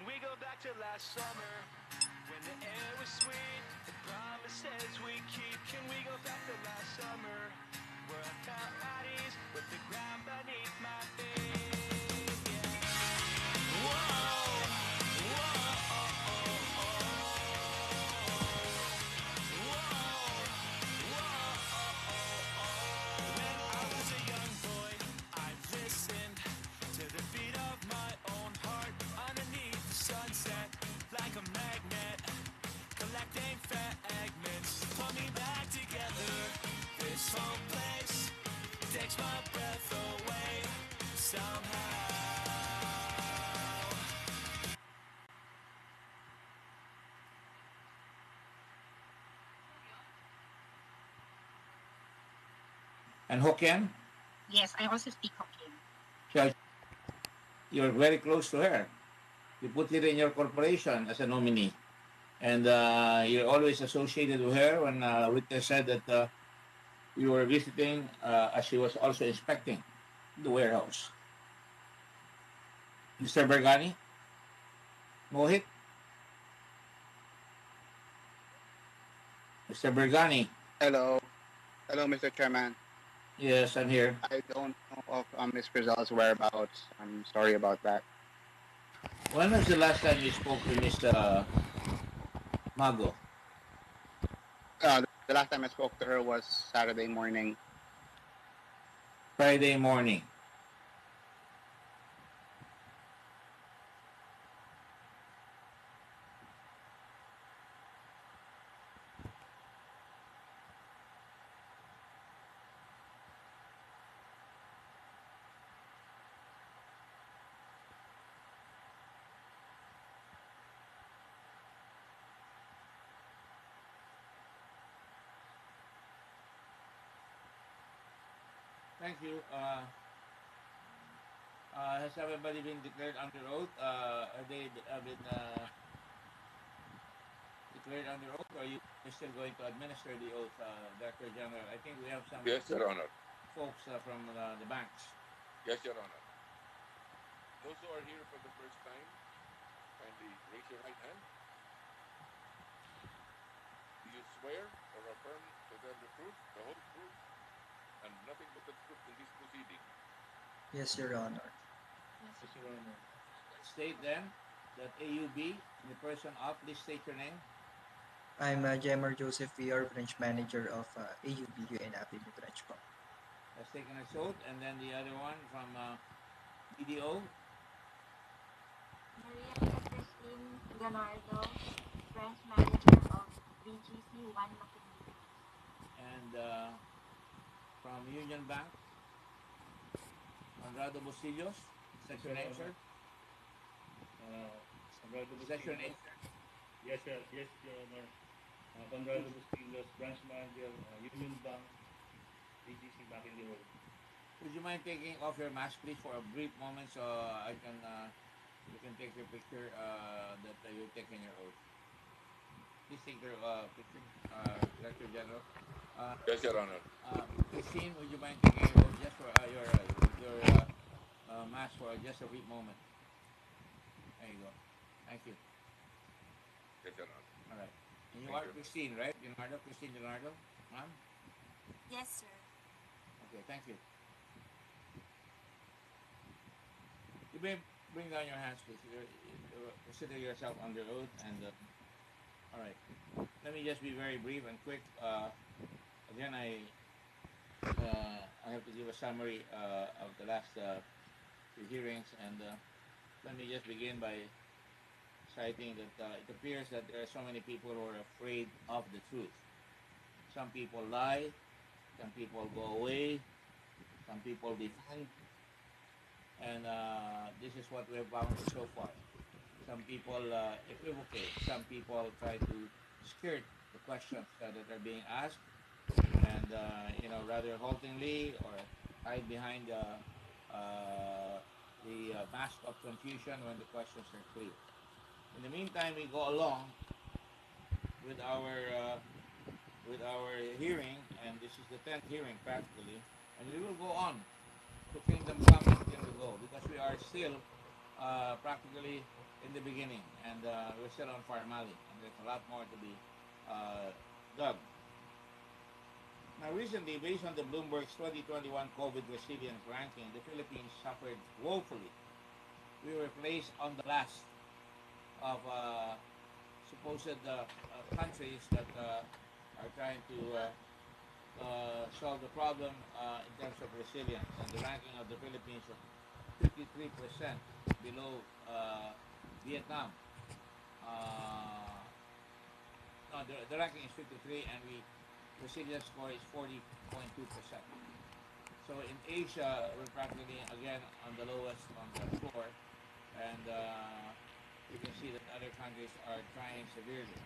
we go back to last summer when the air was sweet, the promises we keep? Can we go back to last summer where I felt at ease with the ground beneath my feet? Yeah. Whoa, when I was a young boy, I listened to the beat of my own heart underneath the sunset, like a magnet, collecting fragments, pull me back together. This whole place takes my breath away somehow. And Hokkien? Yes, I also speak Hokkien. Siya- You're very close to her. You put it in your corporation as a nominee. And you're always associated with her when witness said that you were visiting as she was also inspecting the warehouse. Mr. Bergani? Mohit? Mr. Bergani? Hello. Hello, Mr. Chairman. Yes, I'm here. I don't know of Ms. Grizel's whereabouts. I'm sorry about that. When was the last time you spoke to Miss Mago? The last time I spoke to her was Saturday morning. Friday morning. Thank you. Has everybody been declared under oath? Are they been declared under oath, or are you still going to administer the oath, Director General? I think we have some Yes, Your Honor. folks from the banks. Yes, Your Honor. Those who are here for the first time, kindly raise your right hand. Do you swear or affirm to tell the truth, the whole truth, and nothing but the truth in this proceeding? Yes, Your Honor. Yes, Your Honor. State then that AUB, in the person of, please state your name. I'm Jemar Joseph VR, branch manager of AUBU in Avenue Branch po. Has taken its oath, and then the other one from BDO. Maria Christine Ganardo, branch manager of BGC 1 Makinig. And from Union Bank, Conrado Bustillos. Is that your name, sir? Conrado Is that your Bustillos. name, sir? Yes, sir. Yes, Your Honor. Conrado Bustillos, branch manager, Union Bank, BGC back in the road. Would you mind taking off your mask, please, for a brief moment, so I can you can take your picture that you're taking your oath. Please take your picture, Director General. Yes, Your Honor. Christine, would you mind taking your oath just for your mask for just a brief moment? There you go. Thank you. Yes, Your Honor. All right. And you Thank are you. Christine, right? Leonardo, Christine Leonardo, ma'am. Yes, sir. Okay, thank you. You may bring down your hands, please. Consider yourself under oath, and all right. Let me just be very brief and quick. Again, I have to give a summary of the last two hearings, and let me just begin by citing that it appears that there are so many people who are afraid of the truth. Some people lie, some people go away, some people defend, and this is what we have found so far. Some people equivocate, some people try to skirt the questions that are being asked, and rather haltingly or hide behind the mask of confusion when the questions are clear. In the meantime, we go along with our hearing, and this is the 10th hearing practically, and we will go on to kingdom come and kingdom go, because we are still practically in the beginning, and we're still on formality, and there's a lot more to be dug. Now, recently, based on the Bloomberg's 2021 COVID resilience ranking, the Philippines suffered woefully. We were placed on the last of supposed countries that are trying to solve the problem in terms of resilience. And the ranking of the Philippines was 53% below Vietnam. No, the ranking is 53, and resilience score is 40.2%. So in Asia, we're practically again on the lowest on the floor, and you can see that other countries are trying severely.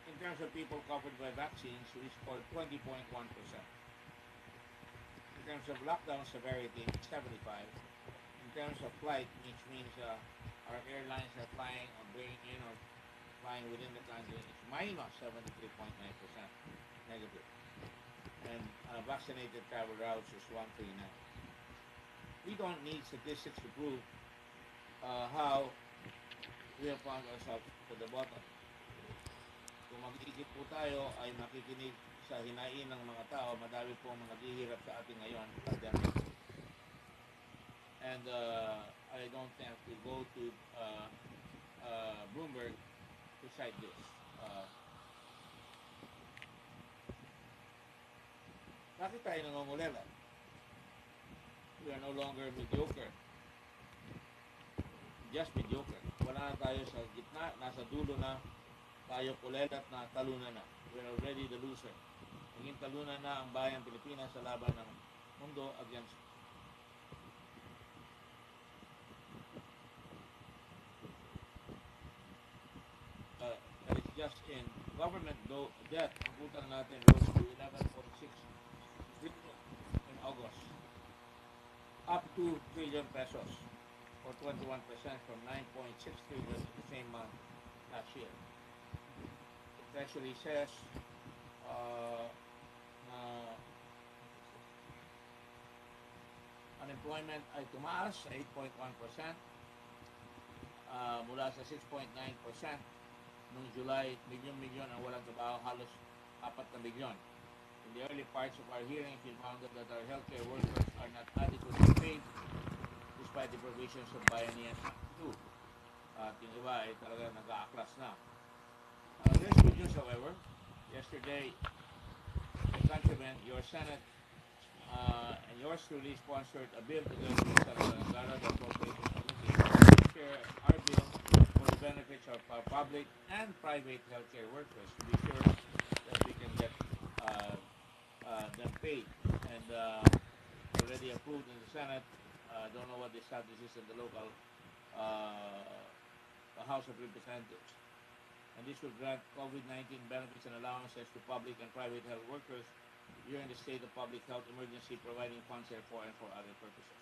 In terms of people covered by vaccines, we scored 20.1%. In terms of lockdown severity, 75. In terms of flight, which means our airlines are flying or bringing in or flying within the country, it's minus 73.9% negative. And vaccinated travel routes is 139. We don't need statistics to prove how we have found ourselves to the bottom. Kung mag-iisip po tayo ay makikinig sa hinain ng mga tao, madami pong naghihirap sa atin ngayon, pandemic. And I don't have to go to Bloomberg to cite this. Bakit tayo nangungulela? We are no longer mediocre. Just mediocre. Wala na tayo sa gitna, nasa dulo na tayo kulelat na talunan na. We're already the loser. Naging talunan na ang bayang Pilipinas sa laban ng mundo against that is just in government debt. Ang utang natin rose to 11.6 trillion in August, up to trillion pesos, or 21% from 9.6 trillion in the same month last year. It actually says unemployment ay tumaas sa 8.1%, mula sa 6.9% noong July. Milyon-milyon ang walang trabaho, halos 4 na milyon. In the early parts of our hearings, we found that our healthcare workers are not adequately paid despite the provisions of Bayanihan MON-THU. At yung iba ay talaga nag-aaklas na. There's good news, however. Yesterday, the countrymen, your Senate, and yours truly sponsored a bill together with Senator Angara that appropriates to share our bill for the benefits of public and private healthcare workers to be sure that we can get them paid. And already approved in the Senate. Don't know what the status is in the local House of Representatives. And this will grant COVID-19 benefits and allowances to public and private health workers during the state of public health emergency, providing funds therefore and for other purposes.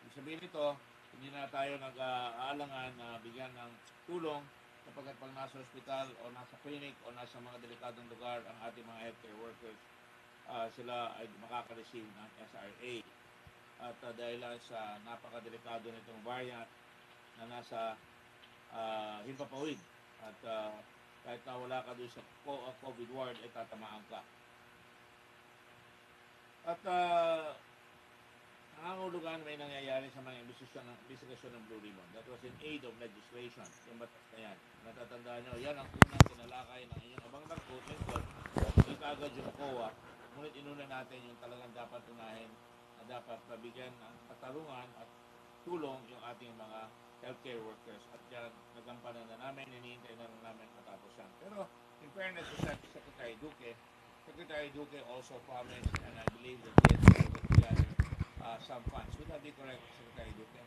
Ibig sabihin nito, hindi na tayo nag-aalangan na bigyan ng tulong kapag pag nasa hospital o nasa clinic o nasa mga delikadong lugar ang ating mga healthcare workers, sila ay makaka-receive ng SRA. At dahil sa napakadelikado nitong variant na nasa himpapawid at kahit na wala ka doon sa COVID ward, ay tatamaan ka. At nangangulugan may nangyayari sa mga investigasyon ng Blue Ribbon. That was in aid of legislation. Yung batas na yan. Natatandaan nyo, yan ang unang tinalakay ng inyong abang lingkod. Hindi kaagad yung COA. Ngunit inuna natin yung talagang dapat unahin na dapat mabigyan ng katarungan at tulong yung ating mga healthcare workers. At yan, nagampanan na namin, hinihintay na namin matapos yan. Pero, in fairness to Secretary Duque also promised, and I believe that he has put together some funds. Would that be correct, Secretary Duque?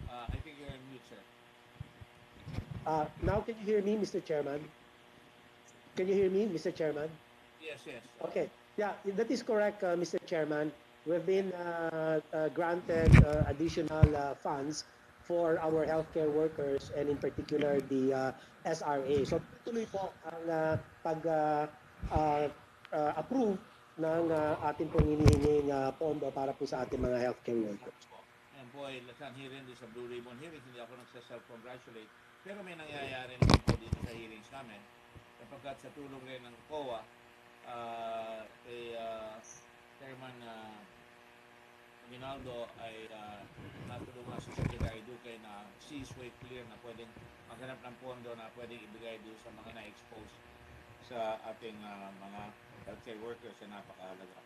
I think you're on mute, sir. Now can you hear me, Mr. Chairman? Can you hear me, Mr. Chairman? Yes. Okay. Yeah, that is correct, Mr. Chairman. We've been granted additional funds for our healthcare workers and in particular the SRA. So tuloy po ang pag-approve ng ating pong hinihinging pondo para po sa ating mga healthcare workers. Ayan po ay hearing din sa Blue Ribbon hearings, hindi ako nagsa-self-congratulate. Pero may nangyayari naman po dito sa hearings namin. Kapagkat sa tulong rin ng COA, kay Chairman Ginaldo ay natulungan si Secretary Duque na she is way clear na pwedeng maghanap ng pondo na pwedeng ibigay doon sa mga na-expose sa ating mga healthcare workers na napakahalaga.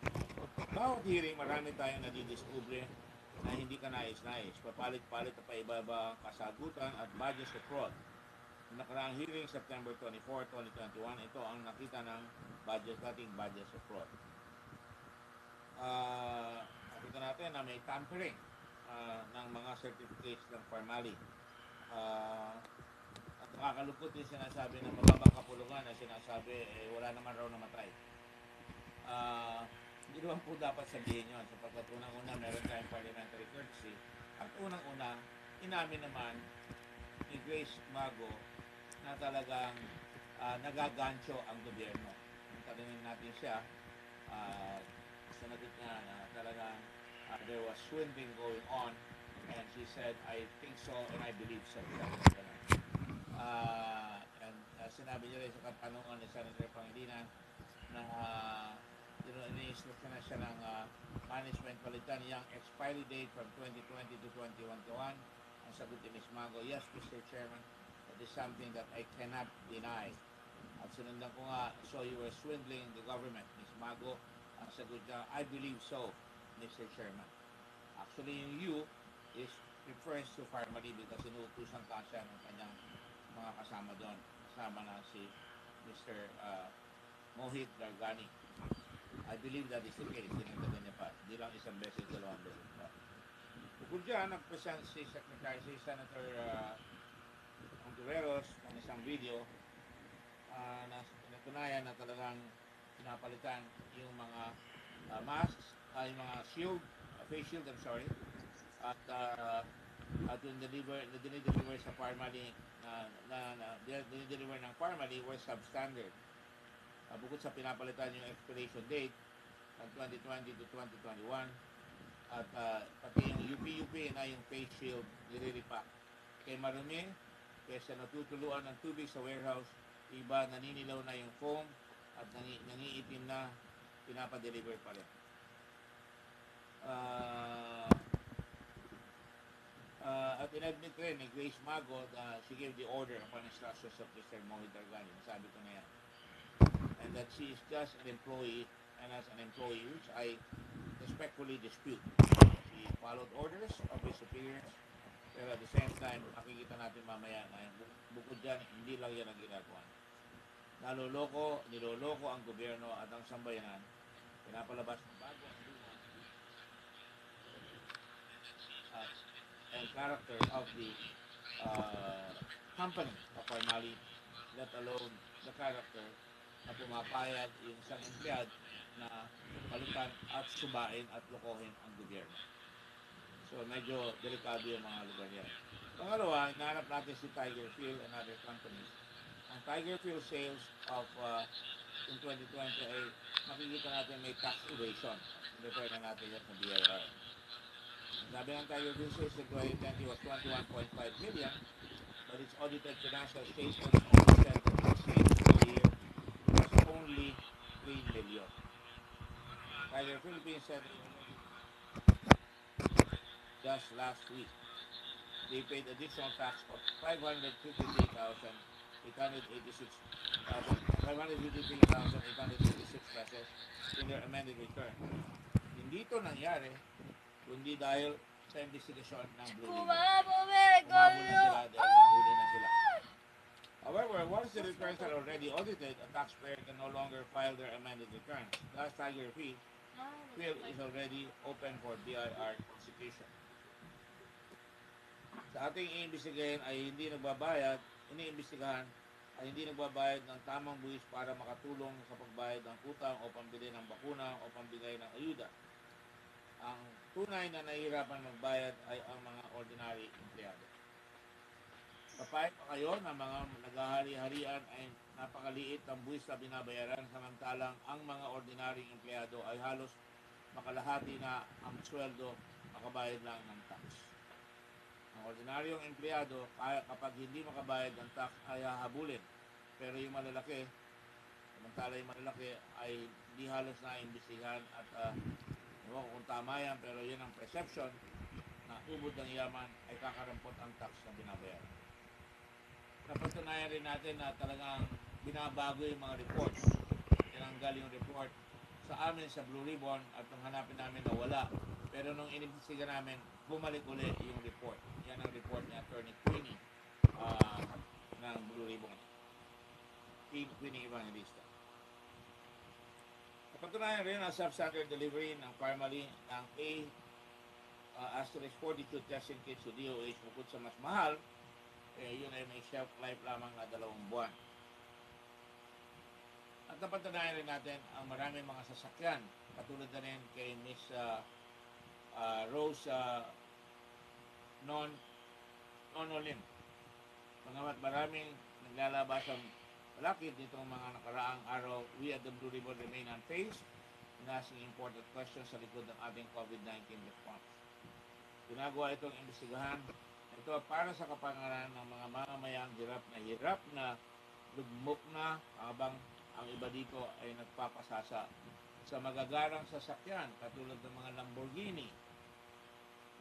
Bawat hearing, marami tayong nadidiscover na hindi ka nais-nais. Papalit-palit na pa-iba-iba kasagutan at budget sa fraud. Nakaraang hearing September 24, 2021, ito ang nakita ng ating budget sa fraud. Nakita natin na may tampering ng mga certificates ng Parmali. At nakakalungkot yung sinasabi ng mababang kapulungan na sinasabi wala naman raw namatay. Hindi naman po dapat sabihin yun sapagkat unang-una meron tayong parliamentary courtesy at unang-una inamin naman ni Grace Mago na talagang nagagancho ang gobyerno. Tanungin natin siya, sinagot niya na talagang there was swindling going on and she said, I think so and I believe so. And sinabi niya rin sa katanungan ni Senator Pangilinan na ini-instruction na siya ng management palitan yung expiry date from 2020 to 2021. Ang sagot ni Ms. Mago, yes, Mr. Chairman, that is something that I cannot deny. At sinundan ko nga, so you were swindling the government, Ms. Mago. Ang sagot niya, I believe so, Mr. Chairman. Actually, yung you is refers to Parmali because inuutusan ka siya ng kanyang mga kasama doon. Kasama na si Mr. Mohit Dargani. I believe that is the case. Sinagdagan niya pa. Hindi lang isang beses, dalawang beses pa. Bukod dyan, nag-present si Senator Ontiveros ng isang video na natunayan na talagang pinapalitan yung mga masks, yung mga shield, face shield, I'm sorry, at yung dinideliver sa Parmali dinideliver ng Parmali were substandard. Bukod sa pinapalitan yung expiration date ng 2020 to 2021 at pati yung UP na yung face shield nililipak. Kay marumi, kaysa natutuluan ng tubig sa warehouse, iba naninilaw na yung foam at nangiitim na, pinapadeliver pa rin. At inadmit rin ni Grace Mago she gave the order upon instructions of Mr. Mohit Dargani. Sabi ko na yan. And that she is just an employee, and as an employee, which I respectfully dispute. She followed orders of his superiors, pero at the same time, makikita natin mamaya na bukod dyan, hindi lang yan ang ginagawa. Niloloko ang gobyerno at ang sambayanan, pinapalabas ng bago ang luma and character of the company of Parmali, let alone the character na pumapayag yung isang empleyad na palitan at subain at lokohin ang gobyerno. So medyo delikado yung mga lugar yan. Pangalawa, hinahanap natin si Tiger Fuel and other companies. Ang Tiger Fuel sales of in 2020 ay makikita natin may tax evasion. Refer na natin yan sa BIR. Sabi ng Tiger Fuel sales in 2020 was 21.5 million, but its audited financial statements only said that the sales for the year was only 3 million. Tiger Philippines said just last week they paid additional tax of 553,886 pesos in their amended return. Hindi ito nangyari kundi dahil sa investigasyon ng Blue Ribbon. Umabol na sila dahil nahuli na sila. However, once the returns are already audited, a taxpayer can no longer file their amended returns. Thus, Tiger Fuel is already open for BIR prosecution. Sa ating iniimbestigahan ay hindi nagbabayad ng tamang buwis para makatulong sa pagbayad ng utang o pambili ng bakuna o pambigay ng ayuda. Ang tunay na nahihirapan magbayad ay ang mga ordinary empleyado. Papayag pa kayo na mga naghahari-harian ay napakaliit ang buwis na binabayaran samantalang ang mga ordinaryong empleyado ay halos makalahati na ang sweldo makabayad lang ng tax. Ang ordinaryong empleyado kapag hindi makabayad ng tax ay hahabulin. Pero yung malalaki, samantala yung malalaki ay hindi halos naimbestigahan at ewan kung tama yan, pero yun ang perception na ubod ng yaman ay kakarampot ang tax na binabayaran. Napatunayan rin natin na talagang binabago yung mga reports. Tinanggal yung report sa amin sa Blue Ribbon at nung hanapin namin na wala. Pero nung inimbestiga namin, bumalik uli yung report. Yan ang report ni Attorney Queenie ng Blue Ribbon. Queenie Evangelista. Napatunayan rin ang substandard delivery ng formally ng asterisk 42 testing kits to DOH bukod sa mas mahal, yun ay may shelf life lamang na 2 buwan. At napatunayan rin natin ang maraming mga sasakyan, katulad na rin kay Miss Rose Non-Olim. Pangamat maraming naglalabas ang malaki ditong mga nakaraang araw, we at the Blue Ribbon remain unfazed in asking important questions sa likod ng ating COVID-19 response. Ginagawa itong imbestigahan ito para sa kapanganahan ng mga mamamayang hirap na lugmok na habang ang iba dito ay nagpapasasa sa magagarang sasakyan katulad ng mga Lamborghini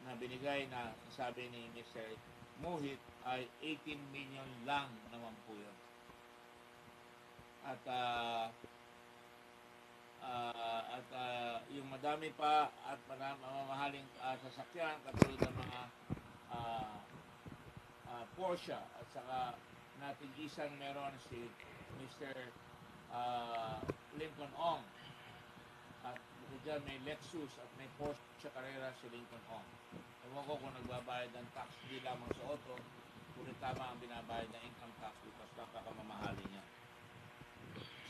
na binigay na sabi ni Mr. Mohit ay 18 million lang naman po yun. At yung madami pa at mamahaling sasakyan katulad ng mga Porsche at saka natin isang meron si Mr. Lincoln Ong at dyan may Lexus at may Porsche Carrera si Lincoln Ong. Ewan ko kung nagbabayad ng tax di lamang sa auto kundi tama ang binabayad ng income tax because napakamamahalin niya.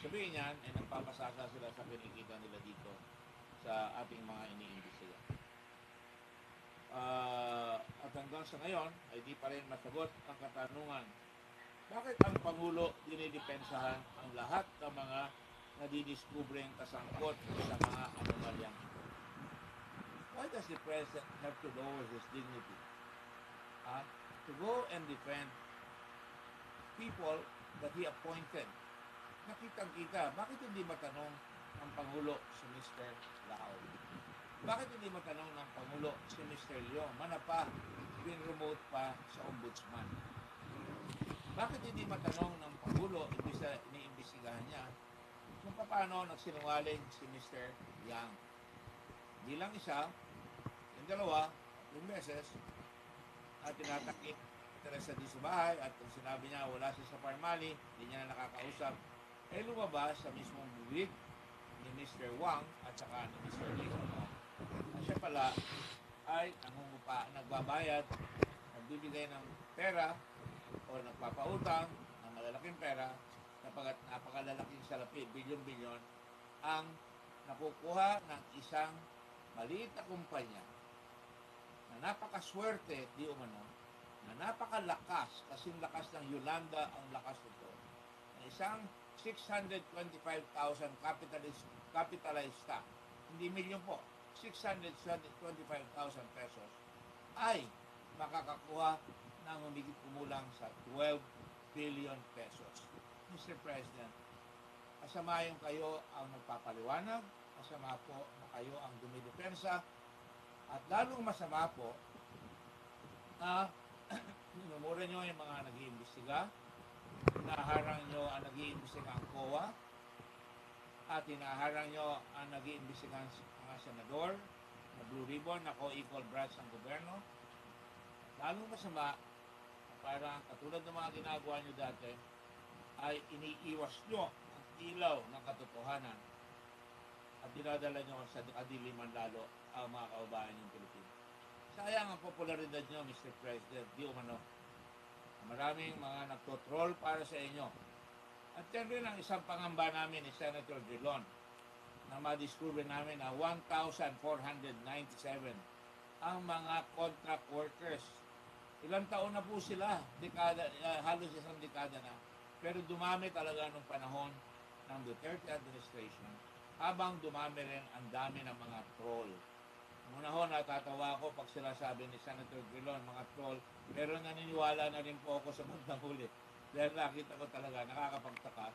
Sabihin niyan ay nagpapasasa sila sa kinikita nila dito sa ating mga iniimbestiga. At hanggang sa ngayon ay di pa rin masagot ang katanungan, bakit ang Pangulo dinidepensahan ang lahat ng mga nadidiskubreng kasangkot sa mga anomalyang ito? Why does the President have to lower his dignity to go and defend people that he appointed? Nakitang-kita, bakit hindi matanong ang Pangulo si Mr. Lao? Bakit hindi matanong ng Pangulo si Mr. Leong? Manapa, pin-remote pa sa Ombudsman. Bakit hindi matanong ng Pangulo, imbis na iniimbestigahan niya, kung paano nagsinungaling si Mr. Yang? Bilang isa, yung dalawa, yung beses, at tinatakip Teresa di sa bahay, at kung sinabi niya wala siya sa Parmali, hindi niya na nakakausap, ay lumabas sa mismong bibig ni Mr. Wang at saka ni Mr. Leong. Siya pala ay nagbabayad, nagbibigay ng pera o nagpapautang ng malalaking pera kapag napakalalaking salapi, bilyon-bilyon ang nakukuha ng isang maliit na kumpanya na napakaswerte, di umano, na napakalakas, kasing lakas ng Yolanda ang lakas nito, na isang 625,000 capitalized stock, hindi milyon po, 625,000 pesos ay makakakuha ng humigit kumulang sa 12 billion pesos. Mr. President, masama yung kayo ang magpapaliwanag, masama po na kayo ang dumidepensa, at lalong masama po na minumura nyo yung mga nag-iimbestiga, hinaharang nyo ang nag-iimbestiga ang COA, at hinaharang nyo ang nag-iimbestiga ang mga senador na Blue Ribbon na co-equal branch ng gobyerno. Lalong masama, parang katulad ng mga ginagawa nyo dati, ay iniiwas nyo ang ilaw ng katotohanan at dinadala nyo sa kadiliman lalo ang mga kaubayan ng Pilipino. Sayang ang popularidad nyo, Mr. President, di umano. Maraming mga nagtotroll para sa inyo. At yan rin ang isang pangamba namin ni Senator Drilon na madiscover namin na 1,497 ang mga contract workers Ilang taon na po sila, halos isang dekada na. Pero dumami talaga nung panahon ng Duterte administration, habang dumami rin ang dami ng mga troll. Muna ho, natatawa ko pag sila sabi ni Senator Grilon, mga troll, pero naniniwala na rin po ako sa bandang huli. Dahil nakita ko talaga, nakakapagtaka,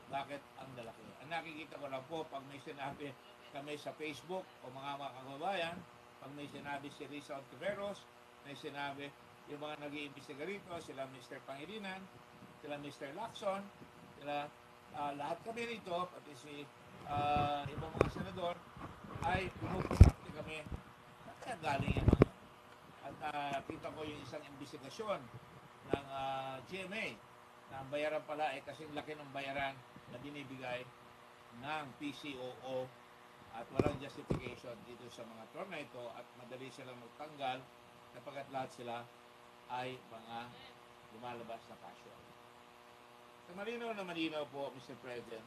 bakit ang lalaki. Ang nakikita ko lang po, pag may sinabi kami sa Facebook o mga kababayan, pag may sinabi si Risa Ontiveros, may sinabi yung mga nag-iimbestiga rito, sila Mr. Pangilinan, sila Mr. Lacson, sila lahat kami rito, pati si ibang mga senador, ay pinupuntakti kami. Kaya galing yung mga. At kita ko yung isang investigasyon ng GMA na ang bayaran pala ay kasing laki ng bayaran na binibigay ng PCOO at walang justification dito sa mga troll na ito at madali silang magtanggal sapagkat lahat sila ay mga lumalabas na casual. Sa malinaw po, Mr. President,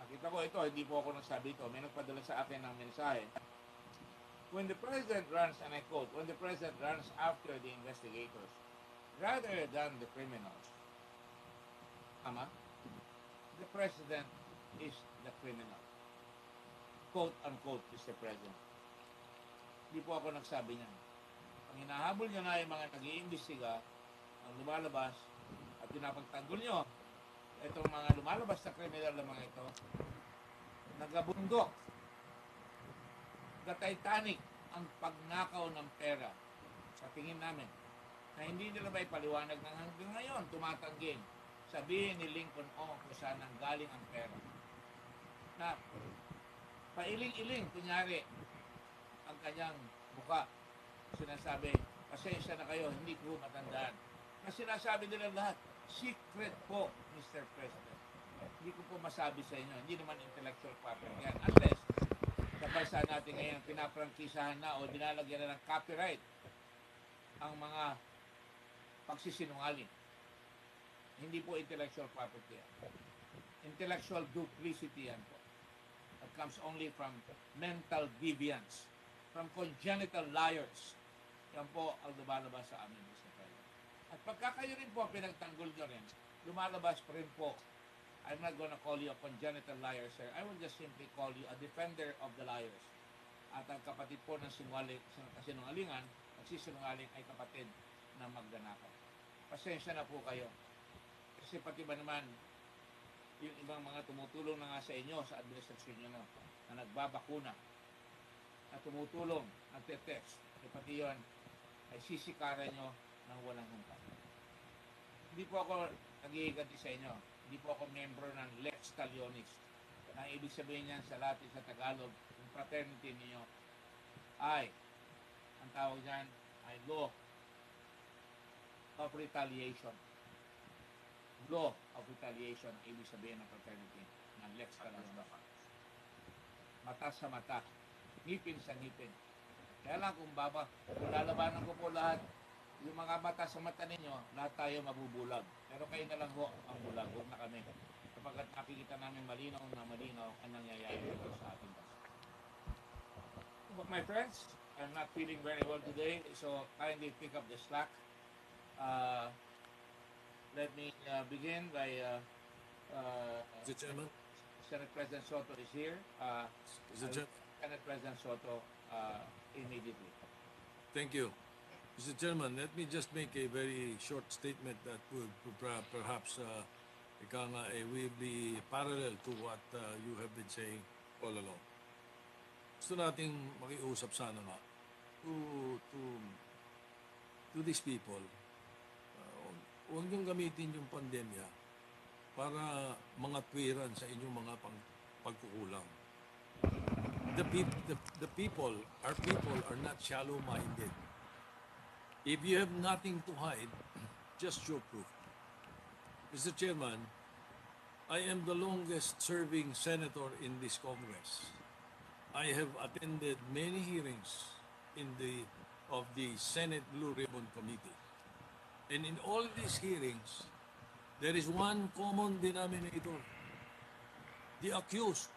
nakita ko ito, hindi po ako nagsabi ito, may nagpadala sa akin ng mensahe. When the President runs, and I quote, when the President runs after the investigators rather than the criminals, the President is the criminal. Quote, unquote, Mr. President. Hindi po ako nagsabi niyan. Ang hinahabol nyo na yung mga nag-iimbestiga, ang lumalabas, at pinapagtanggol nyo, itong mga lumalabas na kriminal na mga ito, nagabundok, Titanic ang pagnakaw ng pera sa tingin namin na hindi nila may paliwanag ng hanggang ngayon tumatangging sabihin ni Lincoln kung saan ang galing ang pera na pailing-iling kunyari ang kanyang buka sinasabi pasensya na kayo hindi ko matandaan na sinasabi nila lahat secret po Mr. President hindi ko po masabi sa inyo hindi naman intellectual property yan unless sa bansa natin ngayon pinaprangkisahan na o dinalagyan na ng copyright ang mga pagsisinungaling. Hindi po intellectual property yan. Intellectual duplicity yan po. That comes only from mental deviance, from congenital liars. Yan po ang lumalabas sa amin, Mr. President. At pagka kayo rin po pinagtanggol nyo rin, lumalabas pa rin po. I'm not gonna call you a congenital liar, sir. I will just simply call you a defender of the liars. At ang kapatid po ng kasinungalingan, nagsisinungaling ay kapatid na magdanakaw. Pasensya na po kayo. Kasi pati ba naman, yung ibang mga tumutulong na nga sa inyo, sa administrasyon nyo na nagbabakuna, na tumutulong, nagte-text, pati yun, ay sisikaran nyo ng walang hanggan. Hindi po ako nag-iiganti sa inyo. Hindi po ako membro ng Lex Talionis. Ang ibig sabihin niyan sa Latin, sa Tagalog, yung fraternity niyo ay, ang tawag niyan ay law of retaliation. Law of retaliation ang ibig sabihin ng fraternity ng Lex Talionis. Mata sa mata, ngipin sa ngipin. Kaya lang kung lalabanan ko po lahat, yung mga mata sa mata ninyo, lahat tayo mabubulag. Pero kayo na lang ho ang bulag, huwag na kami. Kapag nakikita namin malinaw na malinaw ang nangyayari dito sa ating bansa. But my friends, I'm not feeling very well today, so kindly pick up the slack. Let me begin by Mr. Chairman. Senate President Soto is here. Senate President Soto immediately. Thank you. Mr. Chairman, let me just make a very short statement that will perhaps will be parallel to what you have been saying all along. Gusto nating makiusap sana nga to these people. Huwag niyong gamitin yung pandemya para mga tuwiran sa inyong mga pagkukulang. Our people are not shallow-minded. If you have nothing to hide, just show proof. Mr. Chairman, I am the longest serving senator in this Congress. I have attended many hearings of the Senate Blue Ribbon Committee. And in all these hearings, there is one common denominator. The accused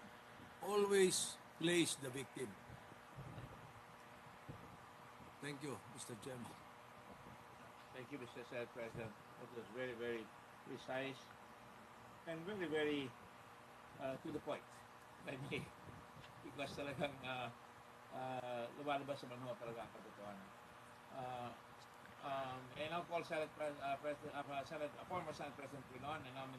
always plays the victim. Thank you, Mr. Chairman. Thank you, Mr. Senate President. That was very, very precise and very, very to the point. By me. Because talagang lumalabas sa manuha talaga ang katotohanan. And I'll call former Senate President Quilon and now